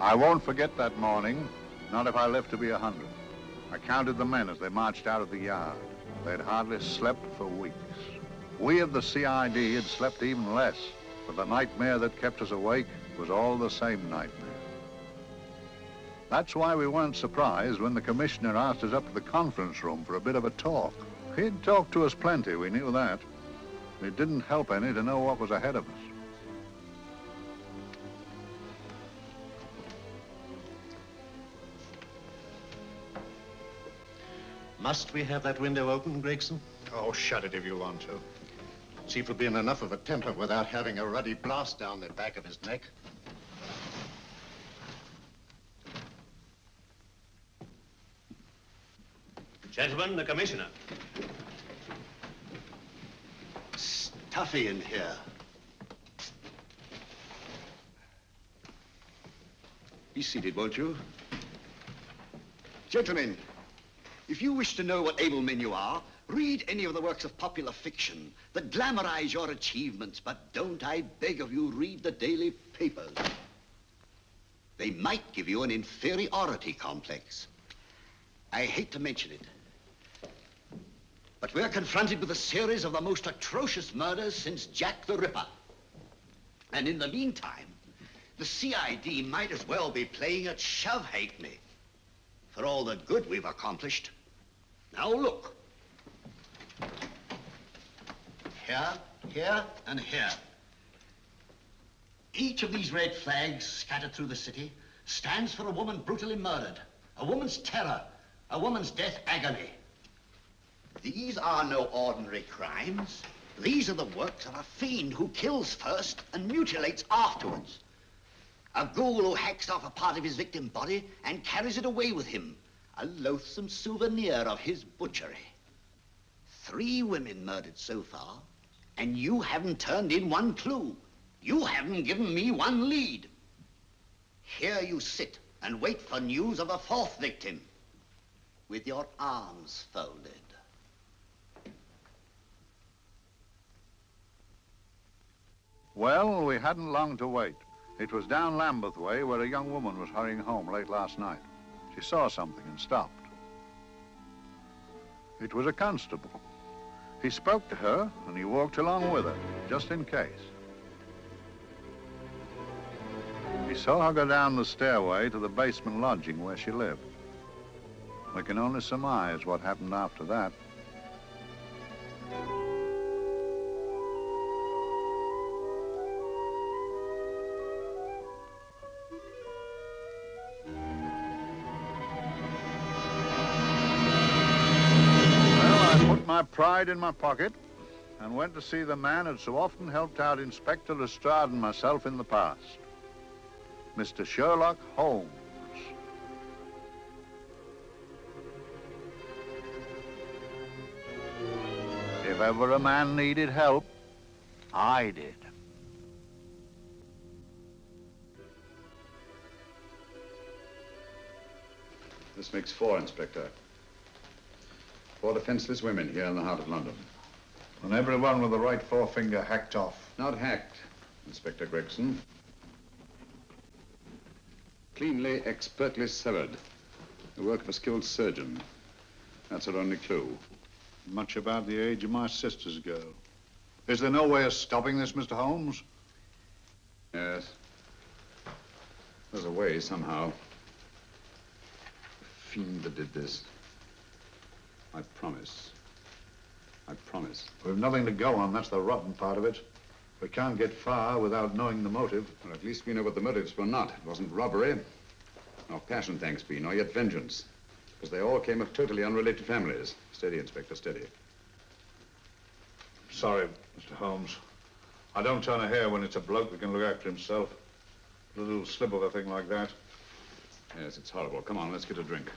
I won't forget that morning, not if I live to be 100. I counted the men as they marched out of the yard. They'd hardly slept for weeks. We of the CID had slept even less, but the nightmare that kept us awake was all the same nightmare. That's why we weren't surprised when the commissioner asked us up to the conference room for a bit of a talk. He'd talked to us plenty, we knew that. It didn't help any to know what was ahead of us. Must we have that window open, Gregson? Oh, shut it if you want to. Chief will be in enough of a temper without having a ruddy blast down the back of his neck. Gentlemen, the commissioner. Stuffy in here. Be seated, won't you? Gentlemen, if you wish to know what able men you are, read any of the works of popular fiction that glamorize your achievements, but don't, I beg of you, read the daily papers. They might give you an inferiority complex. I hate to mention it, but we're confronted with a series of the most atrocious murders since Jack the Ripper. And in the meantime, the CID might as well be playing at shove-hate-me for all the good we've accomplished. Now look. Here, here, and here. Each of these red flags scattered through the city stands for a woman brutally murdered, a woman's terror, a woman's death agony. These are no ordinary crimes. These are the works of a fiend who kills first and mutilates afterwards. A ghoul who hacks off a part of his victim's body and carries it away with him, a loathsome souvenir of his butchery. 3 women murdered so far, and you haven't turned in one clue. You haven't given me one lead. Here you sit and wait for news of a 4th victim, with your arms folded. Well, we hadn't long to wait. It was down Lambeth Way where a young woman was hurrying home late last night. She saw something and stopped. It was a constable. He spoke to her and he walked along with her, just in case. He saw her go down the stairway to the basement lodging where she lived. We can only surmise what happened after that. My pride in my pocket and went to see the man who'd so often helped out Inspector Lestrade and myself in the past, Mr. Sherlock Holmes. If ever a man needed help, I did. This makes 4, Inspector. 4 defenseless women here in the heart of London. And everyone with the right forefinger hacked off. Not hacked, Inspector Gregson. Cleanly, expertly severed. The work of a skilled surgeon. That's our only clue. Much about the age of my sister's girl. Is there no way of stopping this, Mr. Holmes? Yes. There's a way, somehow. The fiend that did this. I promise. I promise. We've nothing to go on, that's the rotten part of it. We can't get far without knowing the motive. Well, at least we know what the motives were not. It wasn't robbery, nor passion, thanks be, nor yet vengeance. Because they all came of totally unrelated families. Steady, Inspector, steady. Sorry, Mr. Holmes. I don't turn a hair when it's a bloke that can look after himself. A little slip of a thing like that. Yes, it's horrible. Come on, let's get a drink.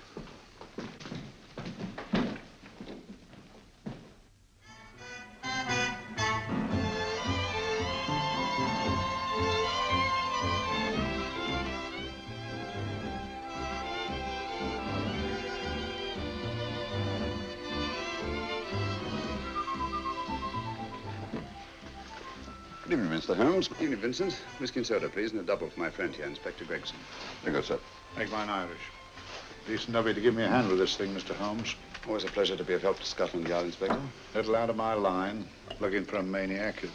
Good evening, Mr. Holmes. Good evening, Vincent. Whiskey and soda, please, and a double for my friend here, Inspector Gregson. Very good, sir. Make mine Irish. Decent of you to give me a hand with this thing, Mr. Holmes. Always a pleasure to be of help to Scotland Yard, Inspector. Little out of my line, looking for a maniac who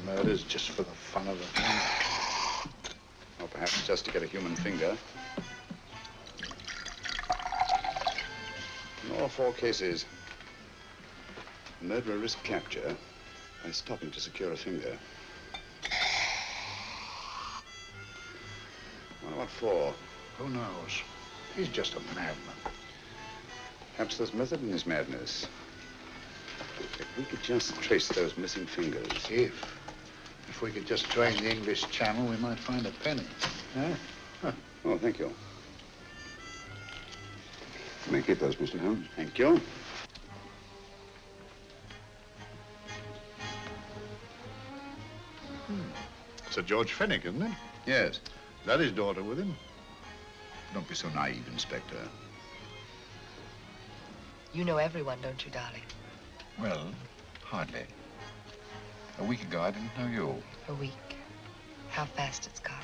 murders just for the fun of it. Or perhaps just to get a human finger. In all 4 cases, the murderer risked capture by stopping to secure a finger. Well, what for? Who knows? He's just a madman. Perhaps there's method in his madness. If we could just trace those missing fingers. If we could just drain the English Channel, we might find a penny. Huh? Oh, thank you. You may keep those, Mr. Holmes. Thank you. Sir George Fenwick, isn't it? Yes. That his daughter with him? Don't be so naive, Inspector. You know everyone, don't you, darling? Well, hardly. A week ago, I didn't know you. A week. How fast it's gone.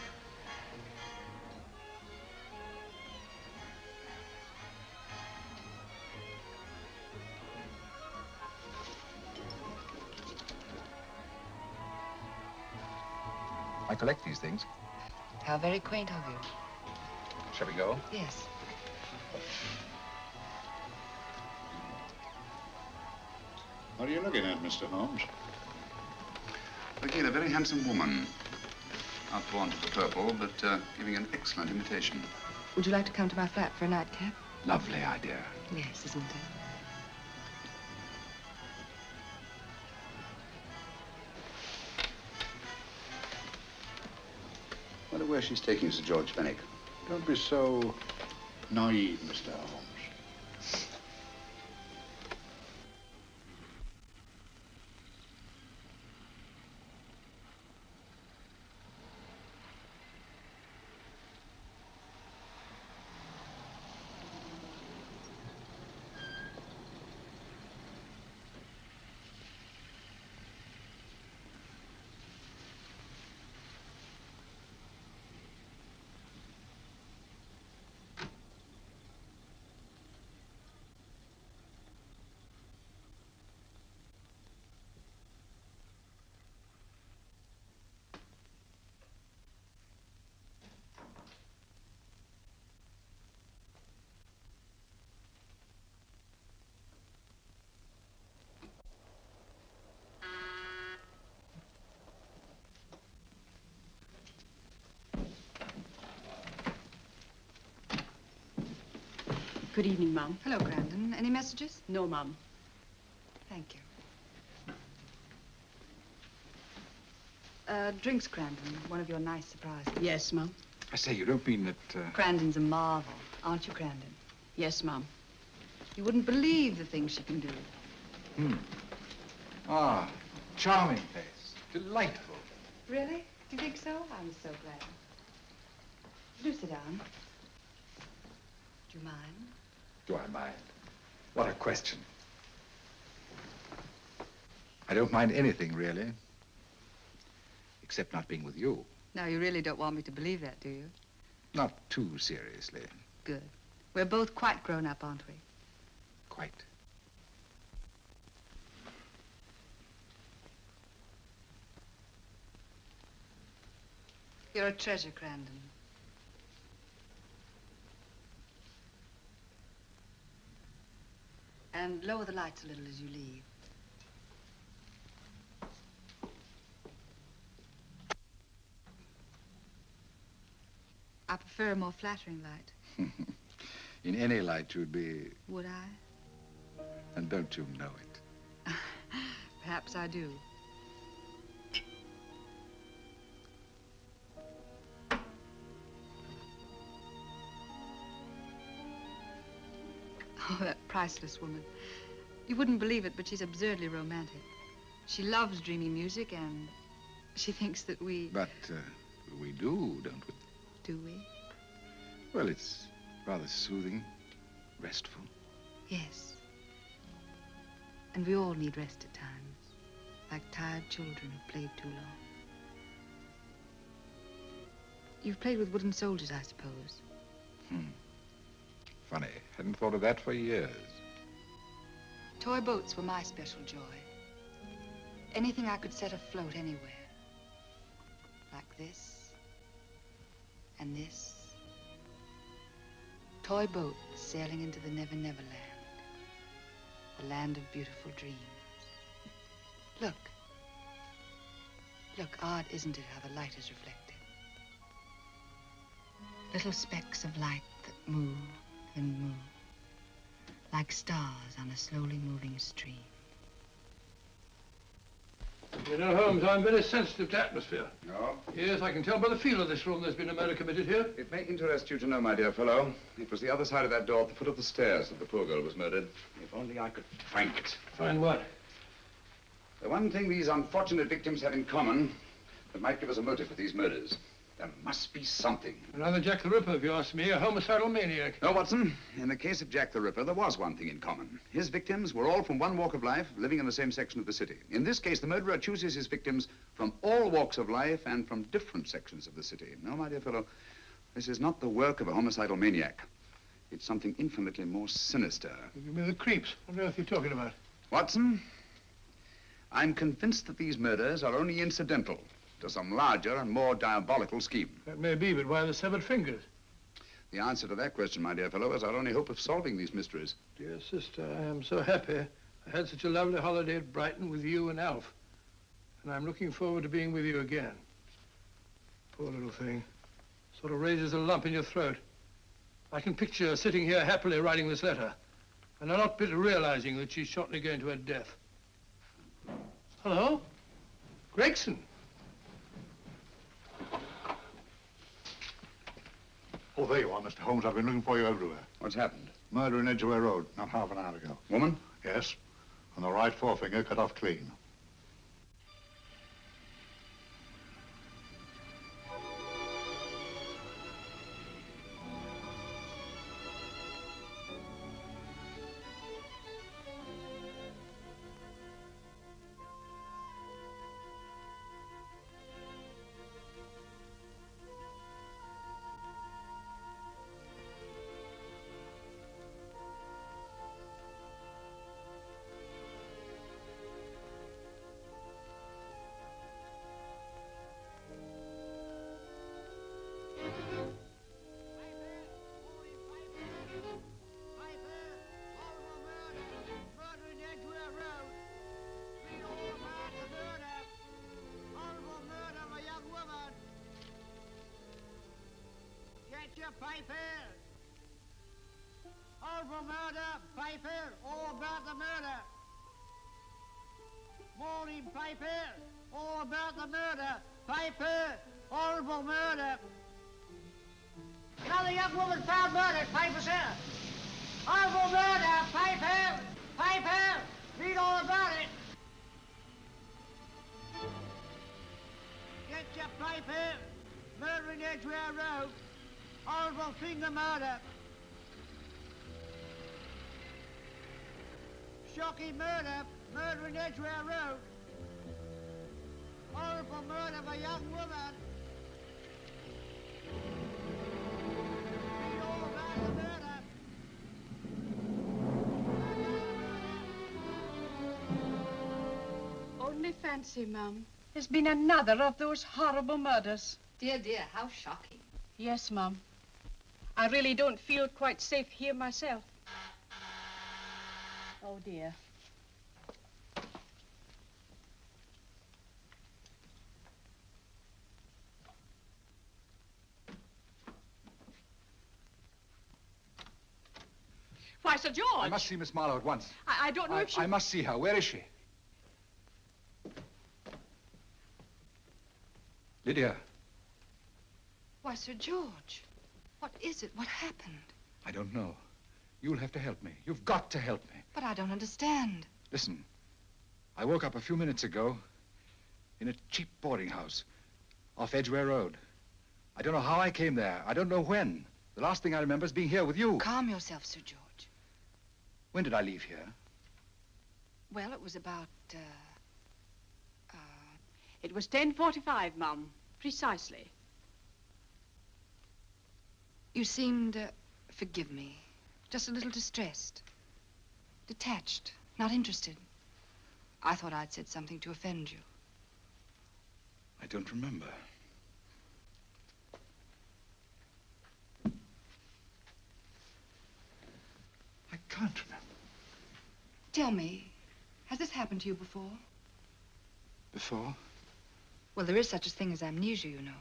I collect these things. How very quaint of you. Shall we go? Yes. What are you looking at, Mr. Holmes? Again, a very handsome woman. Not born to the purple, but giving an excellent imitation. Would you like to come to my flat for a nightcap? Lovely idea. Yes, isn't it? I wonder where she's taking Sir George Fenwick. Don't be so naive, Mr. Holmes. Good evening, Mum. Hello, Grandon. Any messages? No, Mum. Thank you. Drinks, Grandon. One of your nice surprises. Yes, Mum. I say, you don't mean that, Grandon's a marvel, aren't you, Grandon? Yes, Mum. You wouldn't believe the things she can do. Ah, charming place. Delightful. Really? Do you think so? I'm so glad. Do sit down. Do you mind? Do I mind? What a question. I don't mind anything, really. Except not being with you. Now, you really don't want me to believe that, do you? Not too seriously. Good. We're both quite grown up, aren't we? Quite. You're a treasure, Grandon. And lower the lights a little as you leave. I prefer a more flattering light. In any light, you'd be... Would I? And don't you know it? Perhaps I do. Oh, that priceless woman. You wouldn't believe it, but she's absurdly romantic. She loves dreamy music, and she thinks that we... But we do, don't we? Do we? Well, it's rather soothing, restful. Yes. And we all need rest at times, like tired children who played too long. You've played with wooden soldiers, I suppose. Funny. Hadn't thought of that for years. Toy boats were my special joy. Anything I could set afloat anywhere. Like this. And this. Toy boats sailing into the Never Never Land. The land of beautiful dreams. Look. Look, odd, isn't it, how the light is reflected? Little specks of light that move and move. Like stars on a slowly moving stream. You know, Holmes, I'm very sensitive to atmosphere. No? Yes, I can tell by the feel of this room there's been a murder committed here. It may interest you to know, my dear fellow, it was the other side of that door at the foot of the stairs that the poor girl was murdered. If only I could find it. Find what? The one thing these unfortunate victims have in common that might give us a motive for these murders. There must be something. Another Jack the Ripper, if you ask me, a homicidal maniac. No, Watson. In the case of Jack the Ripper, there was one thing in common. His victims were all from one walk of life, living in the same section of the city. In this case, the murderer chooses his victims from all walks of life and from different sections of the city. No, my dear fellow, this is not the work of a homicidal maniac. It's something infinitely more sinister. You give me the creeps. What on earth are you talking about? Watson, I'm convinced that these murders are only incidental to some larger and more diabolical scheme. That may be, but why the severed fingers? The answer to that question, my dear fellow, is our only hope of solving these mysteries. Dear sister, I am so happy. I had such a lovely holiday at Brighton with you and Alf. And I'm looking forward to being with you again. Poor little thing. Sort of raises a lump in your throat. I can picture her sitting here happily writing this letter. And I'm not bit realizing that she's shortly going to her death. Hello? Gregson. Oh, there you are, Mr. Holmes. I've been looking for you everywhere. What's happened? Murder in Edgware Road, not half an hour ago. Woman? Yes, and the right forefinger cut off clean. Piper! Horrible murder, Piper! All about the murder! Morning, Piper! All about the murder! Piper! Horrible murder! Another young woman found murdered, Piper, sir! Horrible murder, Piper! Piper! Read all about it! Get your Piper! Murder in Edgware Road! Horrible finger murder. Shocking murder. Murder in Edgware Road. Horrible murder of a young woman. Read all about the murder. Only fancy, Mum. There's been another of those horrible murders. Dear, dear, how shocking. Yes, Mum. I really don't feel quite safe here myself. Oh, dear. Why, Sir George! I must see Miss Marlowe at once. I don't know if she... I must see her. Where is she? Lydia. Why, Sir George, what is it? What happened? I don't know. You'll have to help me. You've got to help me. But I don't understand. Listen, I woke up a few minutes ago in a cheap boarding house off Edgware Road. I don't know how I came there. I don't know when. The last thing I remember is being here with you. Calm yourself, Sir George. When did I leave here? Well, it was about, It was 10:45, Mum. Precisely. You seemed, forgive me, just a little distressed. Detached, not interested. I thought I'd said something to offend you. I don't remember. I can't remember. Tell me, has this happened to you before? Before? Well, there is such a thing as amnesia, you know.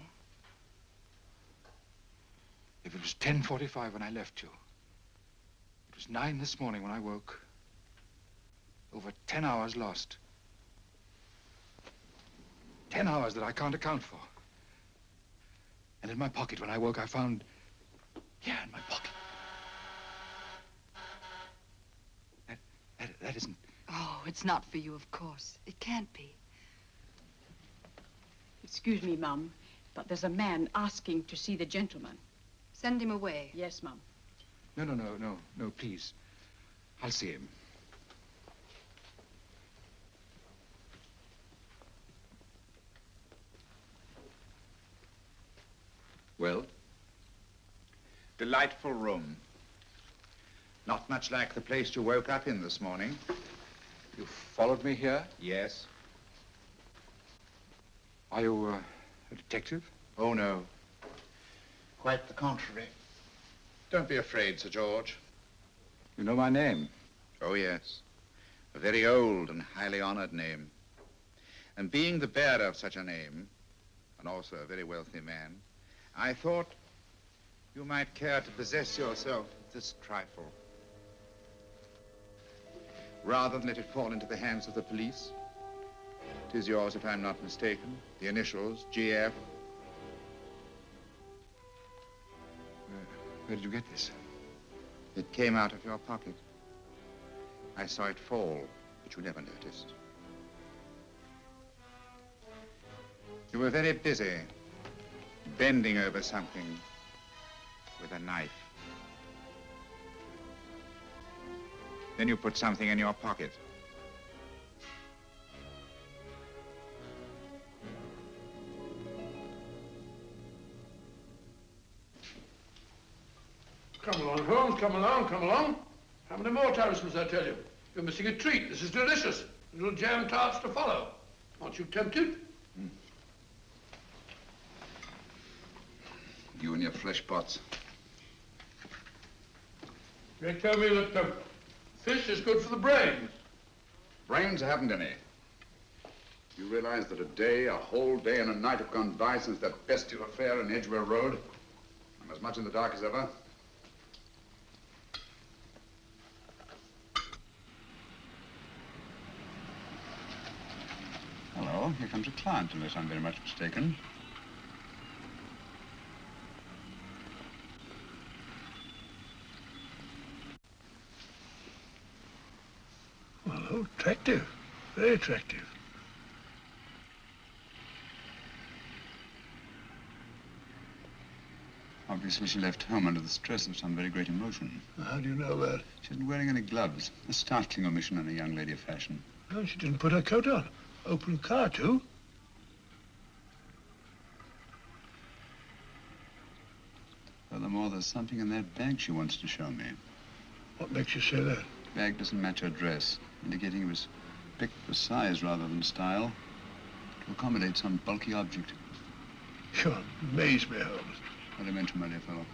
If it was 10:45 when I left you, it was 9 this morning when I woke. Over 10 hours lost. 10 hours that I can't account for. And in my pocket when I woke, I found... Here, in my pocket. That isn't... Oh, it's not for you, of course. It can't be. Excuse me, Mum, but there's a man asking to see the gentleman. Send him away. Yes, Mum. No, please. I'll see him. Well? Delightful room. Not much like the place you woke up in this morning. You followed me here? Yes. Are you a detective? Oh, no. Quite the contrary. Don't be afraid, Sir George. You know my name? Oh, yes. A very old and highly honored name. And being the bearer of such a name, and also a very wealthy man, I thought you might care to possess yourself of this trifle. Rather than let it fall into the hands of the police. It is yours, if I'm not mistaken. The initials, GF. Where did you get this? It came out of your pocket. I saw it fall, but you never noticed. You were very busy, bending over something with a knife. Then you put something in your pocket. Come along, Holmes, come along, come along. How many more times must I tell you? You're missing a treat. This is delicious. Little jam tarts to follow. Aren't you tempted? You and your flesh pots. They tell me that fish is good for the brains. Brains haven't any. You realize that a whole day and a night have gone by since that bestial affair in Edgware Road? I'm as much in the dark as ever. Hello, here comes a client, unless I'm very much mistaken. Well, attractive. Very attractive. Obviously, she left home under the stress of some very great emotion. How do you know that? She isn't wearing any gloves. A startling omission in a young lady of fashion. No, she didn't put her coat on. Open car, too. Furthermore, there's something in that bag she wants to show me. What makes you say that? The bag doesn't match her dress, indicating it was picked for size rather than style, to accommodate some bulky object. You amaze me, Holmes. What do you mention, my dear fellow?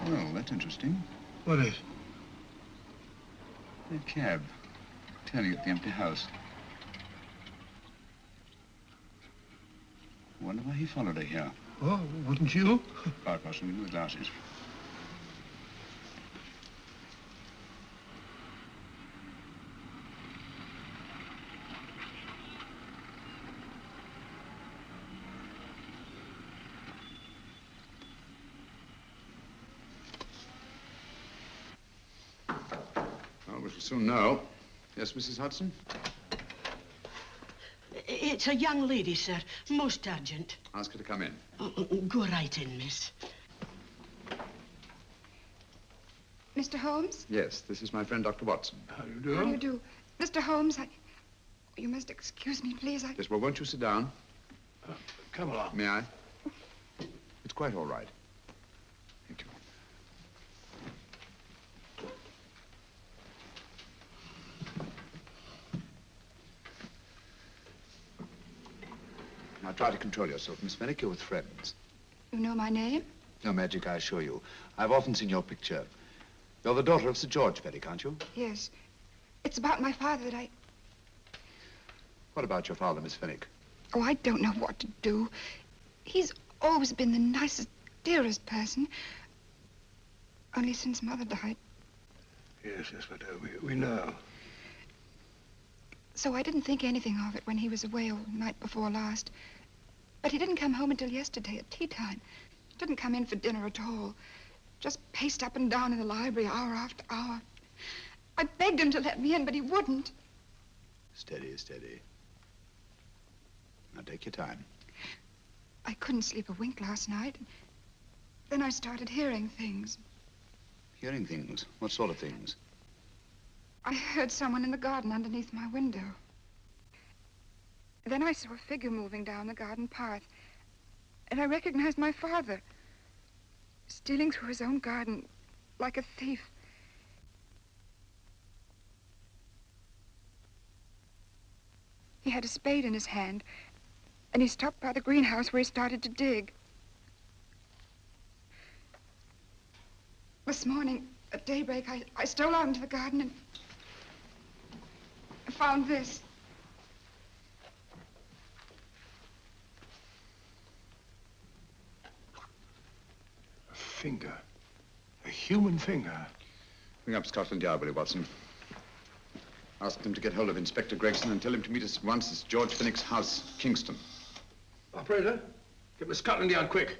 Well, that's interesting. What is? A cab, turning at the empty house. I wonder why he followed her here. Oh, wouldn't you? Quite possibly with the glasses. Well, we shall soon know. Yes, Mrs. Hudson? It's a young lady, sir. Most urgent. Ask her to come in. Go right in, miss. Mr. Holmes? Yes, this is my friend, Dr. Watson. How do you do? How do you do? Mr. Holmes, you must excuse me, please. Yes, well, won't you sit down? Come along. May I? It's quite all right. Thank you. Now try to control yourself, Miss Fenwick. You're with friends. You know my name? No magic, I assure you. I've often seen your picture. You're the daughter of Sir George Fenwick, aren't you? Yes. It's about my father that I... What about your father, Miss Fenwick? Oh, I don't know what to do. He's always been the nicest, dearest person. Only since Mother died. Yes, but we know. So I didn't think anything of it when he was away all night before last. But he didn't come home until yesterday at tea time. Didn't come in for dinner at all. Just paced up and down in the library hour after hour. I begged him to let me in, but he wouldn't. Steady, steady. Now take your time. I couldn't sleep a wink last night. Then I started hearing things. Hearing things? What sort of things? I heard someone in the garden underneath my window. Then I saw a figure moving down the garden path. And I recognized my father. Stealing through his own garden like a thief. He had a spade in his hand. And he stopped by the greenhouse where he started to dig. This morning, at daybreak, I stole out into the garden and I found this. A finger. A human finger. Bring up Scotland Yard, will you, Watson? Ask them to get hold of Inspector Gregson and tell him to meet us at once at George Fenwick's house, Kingston. Operator, get me Scotland Yard quick.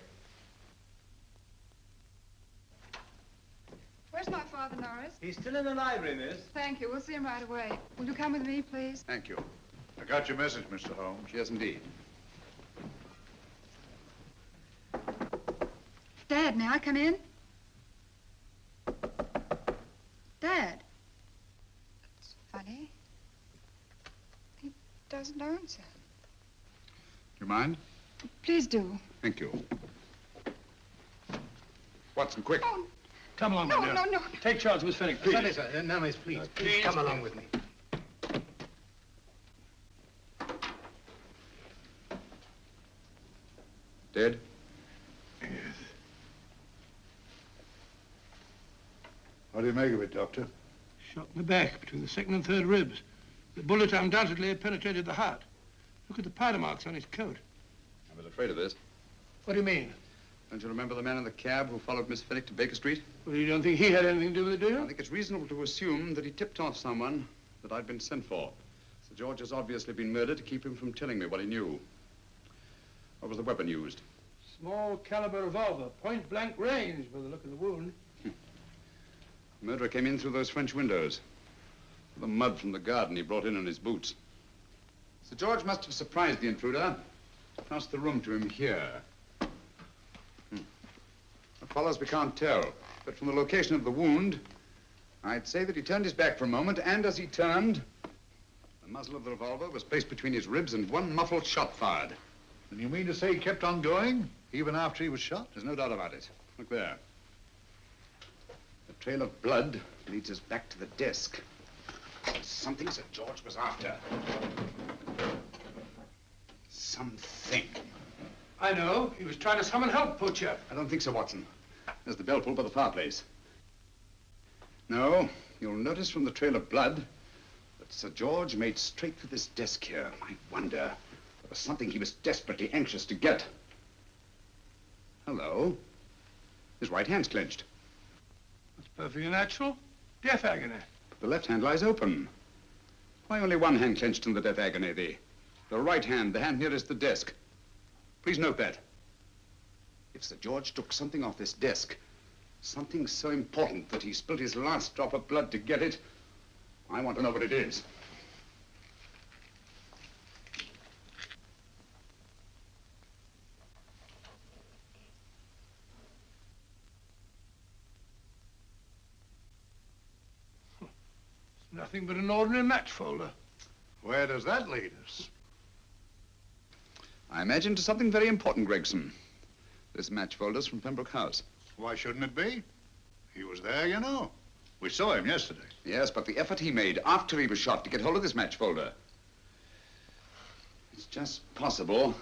Where's my father, Norris? He's still in the library, miss. Thank you. We'll see him right away. Will you come with me, please? Thank you. I got your message, Mr. Holmes. Yes, indeed. Dad, may I come in? Dad. That's funny. He doesn't answer. You mind? Please do. Thank you. Watson, quick. Oh, Come along, no, my dear. no, no. Take charge, Miss Fenwick, please. Sorry, sir. Now, miss, please. Please come along with me. Dead? Yes. What do you make of it, Doctor? Shot in the back, between the second and third ribs. The bullet undoubtedly had penetrated the heart. Look at the powder marks on his coat. I was afraid of this. What do you mean? Don't you remember the man in the cab who followed Miss Fenwick to Baker Street? Well, you don't think he had anything to do with it, do I you? think it's reasonable to assume that he tipped off someone that I'd been sent for. Sir George has obviously been murdered to keep him from telling me what he knew. What was the weapon used? Small caliber revolver, point blank range by the look of the wound. The murderer came in through those French windows. The mud from the garden he brought in his boots. Sir George must have surprised the intruder. Passed the room to him here. What follows, we can't tell. But from the location of the wound, I'd say that he turned his back for a moment, and as he turned, the muzzle of the revolver was placed between his ribs and one muffled shot fired. And you mean to say he kept on going, even after he was shot? There's no doubt about it. Look there. The trail of blood leads us back to the desk. Something Sir George was after. Something. I know. He was trying to summon help, poor chap. I don't think so, Watson. There's the bell pull by the fireplace. No, you'll notice from the trail of blood that Sir George made straight for this desk here. I wonder, there was something he was desperately anxious to get. Hello. His right hand's clenched. That's perfectly natural. Death agony. The left hand lies open. Why only one hand clenched in the death agony? The right hand, the hand nearest the desk. Please note that. If Sir George took something off this desk, something so important that he spilled his last drop of blood to get it, I want to know what it is. Nothing but an ordinary match folder. Where does that lead us? I imagine to something very important, Gregson. This match folder's from Pembroke House. Why shouldn't it be? He was there, you know. We saw him yesterday. Yes, but the effort he made after he was shot to get hold of this match folder. It's just possible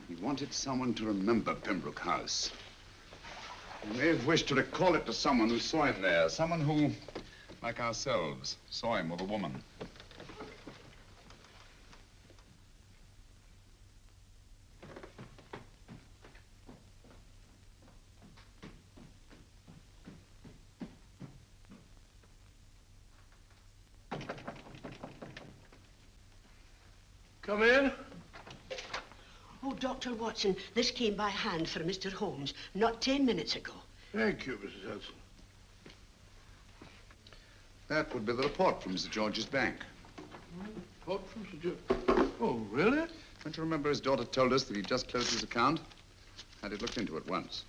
he wanted someone to remember Pembroke House. He may have wished to recall it to someone who saw him there. Someone who, like ourselves, saw him with a woman. Come in. Oh, Dr. Watson, this came by hand for Mr. Holmes not 10 minutes ago. Thank you, Mrs. Hudson. That would be the report from Mr. George's bank. Report from Sir George. Oh, really? Don't you remember his daughter told us that he'd just closed his account? Had it looked into at once.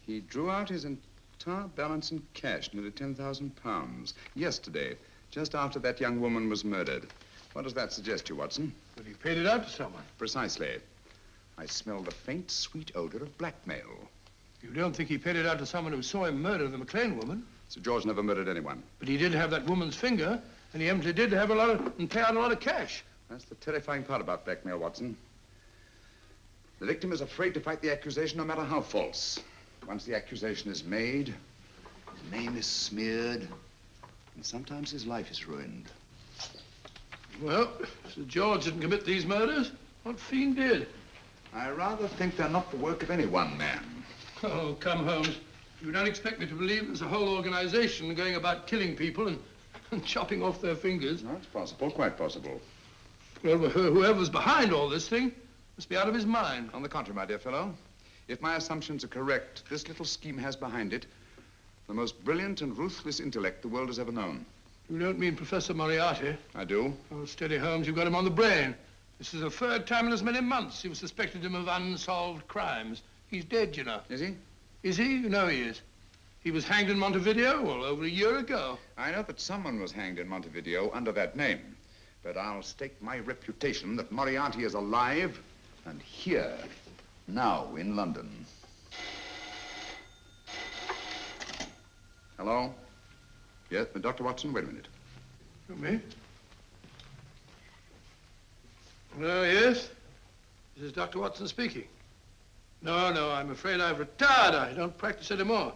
He drew out his entire balance in cash, nearly £10,000, yesterday, just after that young woman was murdered. What does that suggest you, Watson? But he paid it out to someone. Precisely. I smell the faint, sweet odor of blackmail. You don't think he paid it out to someone who saw him murder the McLean woman? Sir George never murdered anyone. But he did have that woman's finger, and he evidently did have and pay out a lot of cash. That's the terrifying part about blackmail, Watson. The victim is afraid to fight the accusation, no matter how false. Once the accusation is made, his name is smeared, and sometimes his life is ruined. Well, Sir George didn't commit these murders. What fiend did? I rather think they're not the work of any one man. Oh, come, Holmes. You don't expect me to believe there's a whole organization going about killing people and chopping off their fingers. No, it's possible, quite possible. Well, whoever's behind all this thing must be out of his mind. On the contrary, my dear fellow, if my assumptions are correct, this little scheme has behind it the most brilliant and ruthless intellect the world has ever known. You don't mean Professor Moriarty? I do. Oh, steady, Holmes. You've got him on the brain. This is the third time in as many months you've suspected him of unsolved crimes. He's dead, you know. Is he? Is he? You know he is. He was hanged in Montevideo, well, over a year ago. I know that someone was hanged in Montevideo under that name. But I'll stake my reputation that Moriarty is alive and here, now in London. Hello? Yes, but Dr. Watson, wait a minute. Me? Oh, yes? This is Dr. Watson speaking. No, I'm afraid I've retired. I don't practice anymore.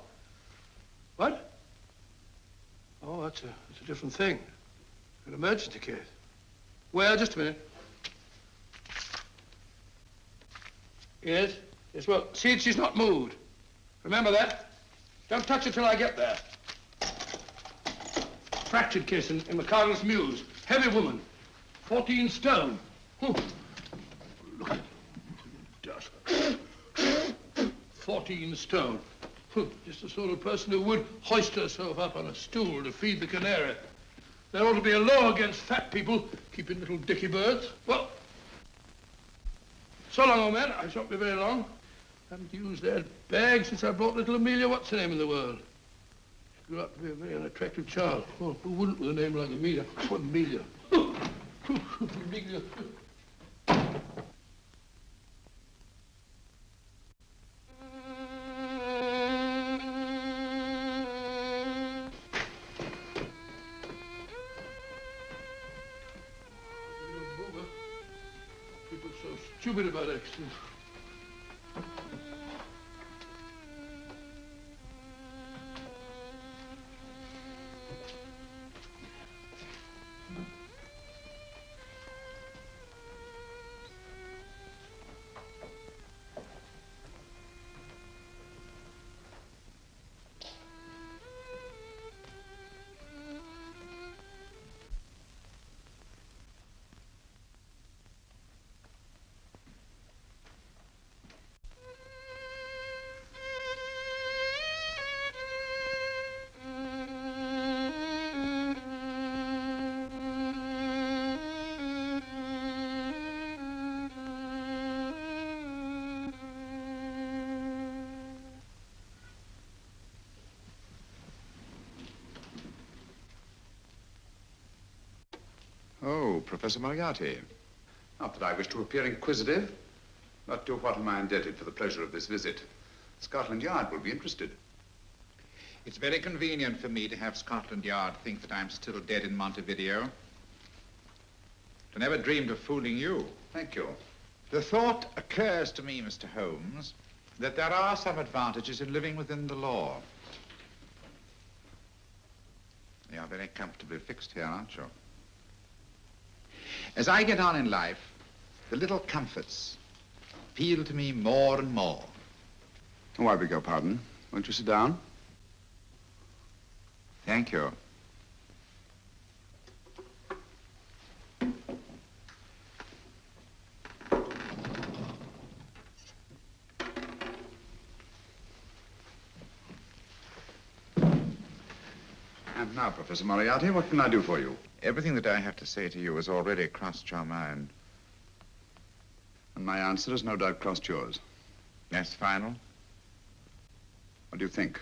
What? Oh, that's a different thing. An emergency case. Well, just a minute. Yes? Yes, well, see, she's not moved. Remember that? Don't touch her till I get there. Fractured case in McCardle's Mews. Heavy woman. 14 stone. Look at it. 14 stone. Just the sort of person who would hoist herself up on a stool to feed the canary. There ought to be a law against fat people keeping little dicky birds. Well, so long, old man. I shan't be very long. Haven't used that bag since I brought little Amelia. What's her name in the world? She grew up to be a very unattractive child. Well, who wouldn't with a name like Amelia? Oh, Amelia. Amelia. People so stupid about accidents. Oh, Professor Moriarty. Not that I wish to appear inquisitive, but to what am I indebted for the pleasure of this visit? Scotland Yard will be interested. It's very convenient for me to have Scotland Yard think that I'm still dead in Montevideo. I never dreamed of fooling you. Thank you. The thought occurs to me, Mr. Holmes, that there are some advantages in living within the law. You are very comfortably fixed here, aren't you? As I get on in life, the little comforts appeal to me more and more. Oh, I beg your pardon. Won't you sit down? Thank you. And now, Professor Moriarty, what can I do for you? Everything that I have to say to you has already crossed your mind. And my answer has no doubt crossed yours. That's final? What do you think?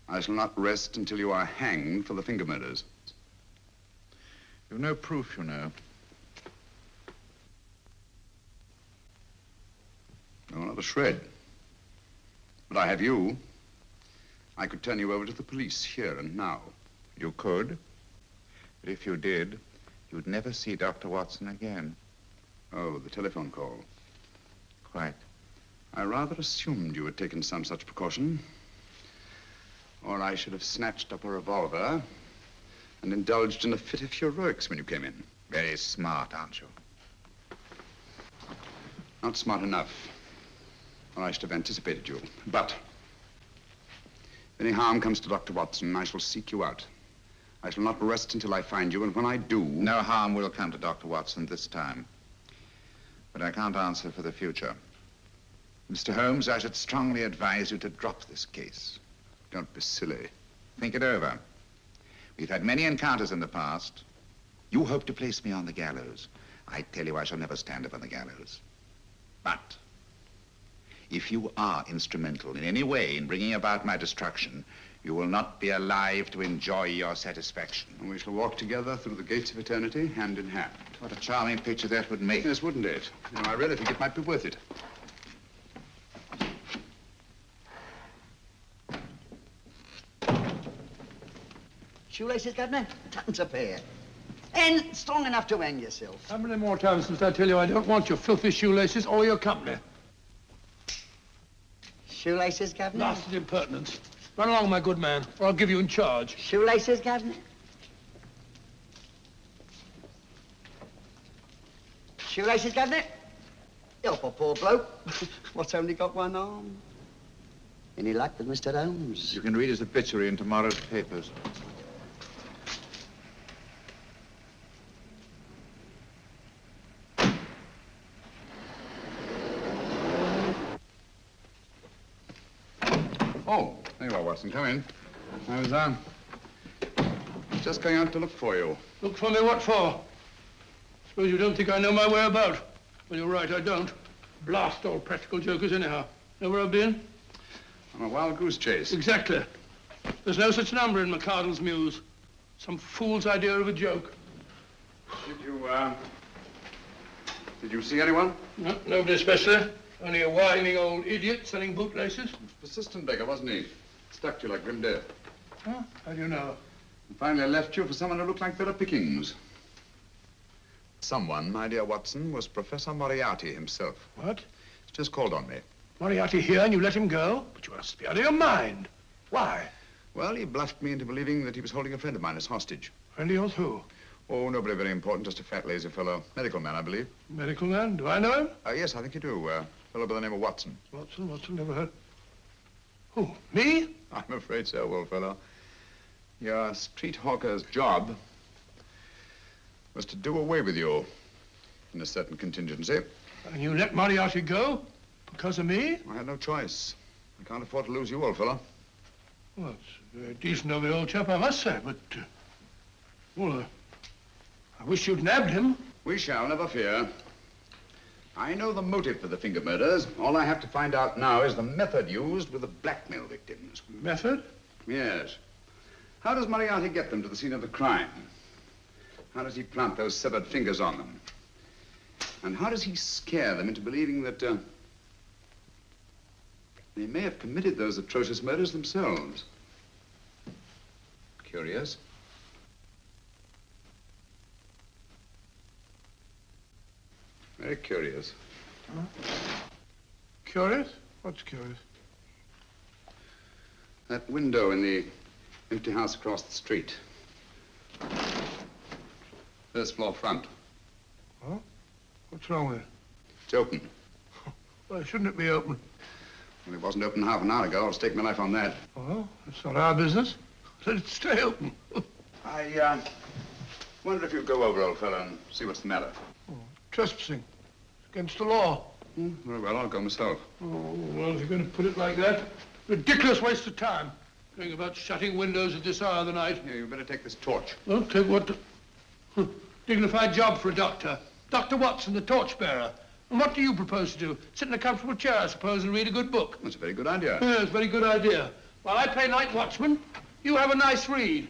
I shall not rest until you are hanged for the finger murders. You've no proof, you know. No, not a shred. But I have you. I could turn you over to the police here and now. You could. But if you did, you'd never see Dr. Watson again. Oh, the telephone call. Quite. I rather assumed you had taken some such precaution. Or I should have snatched up a revolver and indulged in a fit of heroics when you came in. Very smart, aren't you? Not smart enough. Or I should have anticipated you. But if any harm comes to Dr. Watson, I shall seek you out. I shall not rest until I find you, and when I do... No harm will come to Dr. Watson this time. But I can't answer for the future. Mr. Holmes, I should strongly advise you to drop this case. Don't be silly. Think it over. We've had many encounters in the past. You hope to place me on the gallows. I tell you, I shall never stand up on the gallows. But if you are instrumental in any way in bringing about my destruction, you will not be alive to enjoy your satisfaction. And we shall walk together through the gates of eternity, hand in hand. What a charming picture that would make. Yes, wouldn't it? You know, I really think it might be worth it. Shoelaces, Governor? Tuppence a pair. And strong enough to hang yourself. How many more times must I tell you I don't want your filthy shoelaces or your company? Shoelaces, Governor? Blasted impertinence. Run along, my good man, or I'll give you in charge. Shoelaces, Governor? Shoelaces, Governor? Help a poor bloke. What's only got one arm? Any luck with Mr. Holmes? You can read his obituary in tomorrow's papers. Oh, there you are, Watson. Come in. I was, just going out to look for you. Look for me what for? Suppose you don't think I know my way about. Well, you're right, I don't. Blast all practical jokers anyhow. Know where I've been? On a wild goose chase. Exactly. There's no such number in McCardle's Muse. Some fool's idea of a joke. Did you see anyone? No, nobody especially. Only a whining old idiot selling bootlaces. Persistent beggar, wasn't he? Stuck to you like grim death. Huh? How do you know? And finally left you for someone who looked like Philip Pickings. Someone, my dear Watson, was Professor Moriarty himself. What? He's just called on me. Moriarty here and you let him go? But you must be out of your mind. Why? Well, he bluffed me into believing that he was holding a friend of mine as hostage. Friend of yours who? Oh, nobody very important, just a fat, lazy fellow. Medical man, I believe. Medical man? Do I know him? Yes, I think you do. A fellow by the name of Watson. Watson, never heard. Who, me? I'm afraid so, old fellow. Your street hawker's job was to do away with you in a certain contingency. And you let Moriarty go? Because of me? I had no choice. I can't afford to lose you, old fellow. Well, it's very decent of the old chap, I must say, but... I wish you'd nabbed him. We shall, never fear. I know the motive for the finger murders. All I have to find out now is the method used with the blackmail victims. Method? Yes. How does Moriarty get them to the scene of the crime? How does he plant those severed fingers on them? And how does he scare them into believing that they may have committed those atrocious murders themselves? Curious. Very curious. Huh? Curious? What's curious? That window in the empty house across the street. First floor front. Huh? What's wrong with it? It's open. Why shouldn't it be open? Well, it wasn't open half an hour ago. I'll stake my life on that. Well, it's not our business. Let it stay open. I wonder if you'd go over, old fellow, and see what's the matter. Oh, trespassing. It's against the law. Very well, I'll go myself. Oh, well, if you're going to put it like that, ridiculous waste of time. Going about shutting windows at this hour of the night. Yeah, you better take this torch. Well, take what? Dignified job for a doctor. Dr. Watson, the torchbearer. And what do you propose to do? Sit in a comfortable chair, I suppose, and read a good book? That's a very good idea. Yes, very good idea. While I play night watchman, you have a nice read.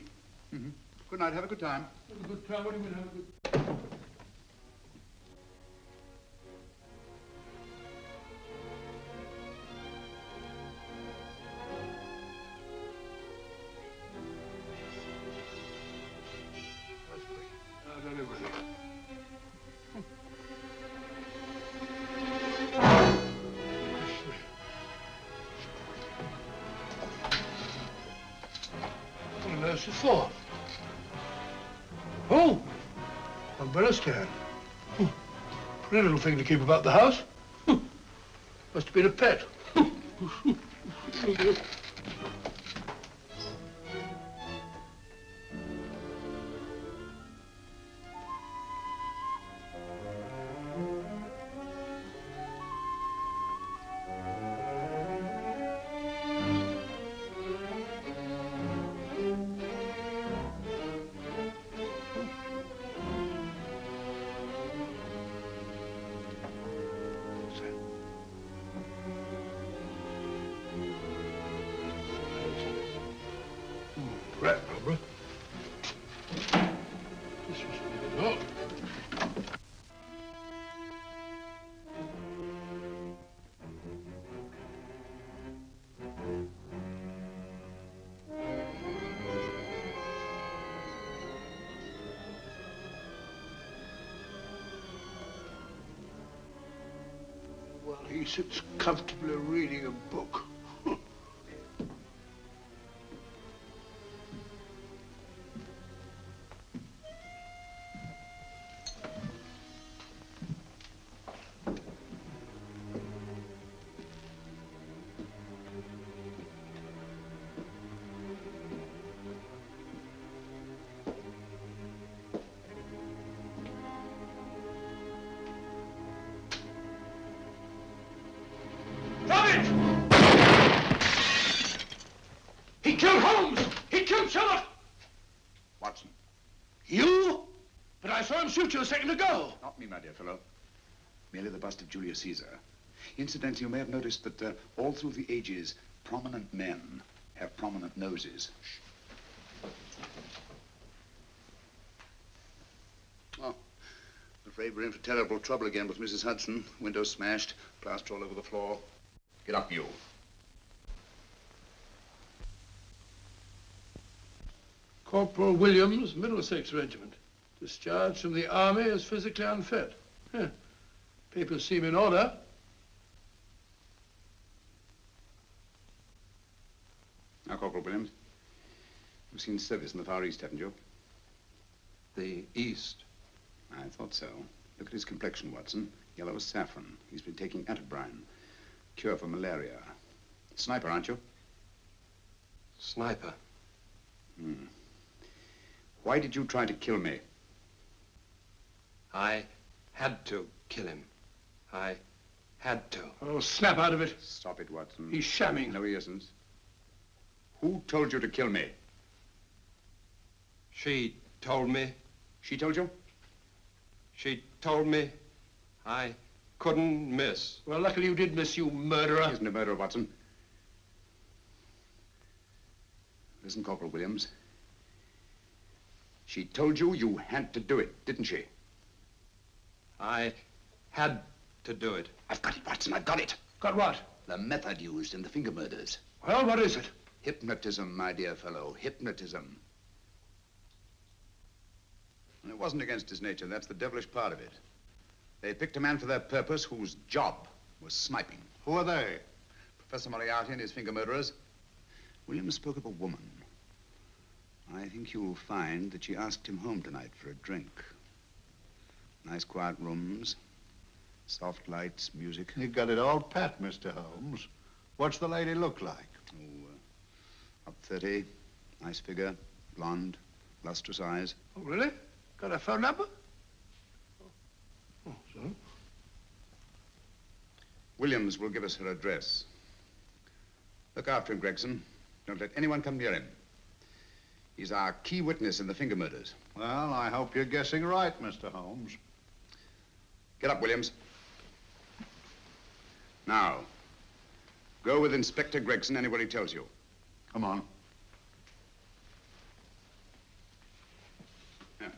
Mm-hmm. Good night. Have a good time. Have a good time? What do you mean, have a good... What's it for? Oh, umbrella stand. Pretty little thing to keep about the house. Must have been a pet. Rat rubber. This must be the door. Well, he sits comfortably reading a book. He killed Holmes! He killed Sherlock! Watson. You? But I saw him shoot you a second ago. Not me, my dear fellow. Merely the bust of Julius Caesar. Incidentally, you may have noticed that all through the ages, prominent men have prominent noses. Oh, I'm afraid we're in for terrible trouble again with Mrs. Hudson. Windows smashed, plaster all over the floor. Get up, you. Corporal Williams, Middlesex Regiment. Discharged from the army as physically unfit. Papers seem in order. Now, Corporal Williams, you've seen service in the Far East, haven't you? The East? I thought so. Look at his complexion, Watson. Yellow as saffron. He's been taking atabrine. Cure for malaria. Sniper, aren't you? Sniper. Why did you try to kill me? I had to kill him. I had to. Oh, snap out of it. Stop it, Watson. He's shamming. No, he isn't. Who told you to kill me? She told me. She told you? She told me I couldn't miss. Well, luckily you did miss, you murderer. He isn't a murderer, Watson. Listen, Corporal Williams. She told you you had to do it, didn't she? I had to do it. I've got it, Watson, I've got it. Got what? The method used in the finger murders. Well, what is it? Hypnotism, my dear fellow, hypnotism. And it wasn't against his nature, that's the devilish part of it. They picked a man for their purpose whose job was sniping. Who are they? Professor Moriarty and his finger murderers. Williams spoke of a woman. I think you'll find that she asked him home tonight for a drink. Nice quiet rooms, soft lights, music. You've got it all pat, Mr. Holmes. What's the lady look like? Up 30, nice figure, blonde, lustrous eyes. Oh, really? Got a phone number? Oh, so? Williams will give us her address. Look after him, Gregson. Don't let anyone come near him. He's our key witness in the finger murders. Well, I hope you're guessing right, Mr. Holmes. Get up, Williams. Now, go with Inspector Gregson anywhere he tells you. Come on. Yeah.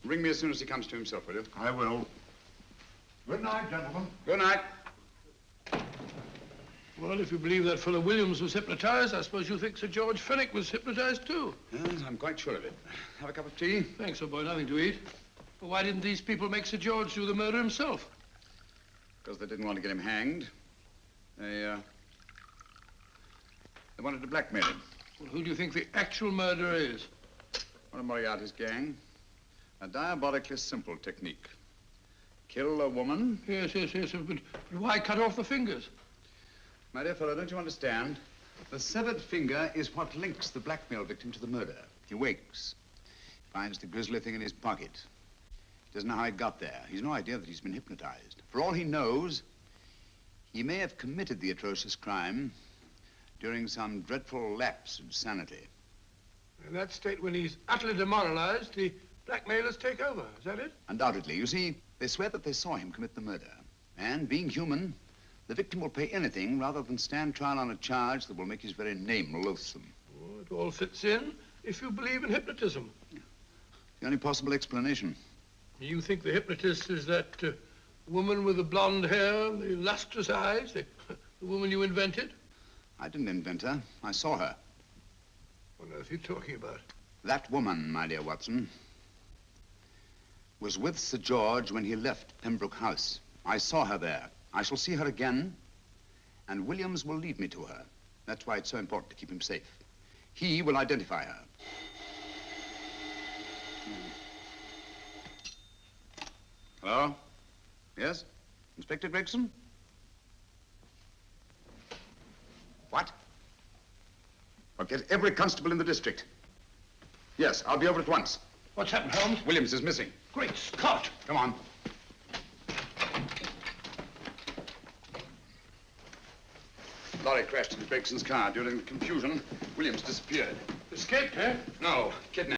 Ring me as soon as he comes to himself, will you? I will. Good night, gentlemen. Good night. Well, if you believe that fellow Williams was hypnotized, I suppose you think Sir George Fenwick was hypnotized too. Yes, I'm quite sure of it. Have a cup of tea? Thanks, old boy. Nothing to eat. But why didn't these people make Sir George do the murder himself? Because they didn't want to get him hanged. They wanted to blackmail him. Well, who do you think the actual murderer is? One of Moriarty's gang. A diabolically simple technique. Kill a woman. Yes, but why cut off the fingers? My dear fellow, don't you understand? The severed finger is what links the blackmail victim to the murder. He wakes, finds the grisly thing in his pocket. He doesn't know how it got there. He's no idea that he's been hypnotized. For all he knows, he may have committed the atrocious crime during some dreadful lapse of sanity. In that state, when he's utterly demoralized, the blackmailers take over. Is that it? Undoubtedly. You see, they swear that they saw him commit the murder. And being human, the victim will pay anything rather than stand trial on a charge that will make his very name loathsome. Oh, it all fits in if you believe in hypnotism. Yeah. The only possible explanation. You think the hypnotist is that woman with the blonde hair, the lustrous eyes, the woman you invented? I didn't invent her. I saw her. What on earth are you talking about? That woman, my dear Watson, was with Sir George when he left Pembroke House. I saw her there. I shall see her again, and Williams will lead me to her. That's why it's so important to keep him safe. He will identify her. Hello? Yes? Inspector Gregson? What? Well, get every constable in the district. Yes, I'll be over at once. What's happened, Holmes? Williams is missing. Great Scott! Come on. Lorry crashed into Gregson's car. During the confusion, Williams disappeared. Escaped, eh? No, kidnapped.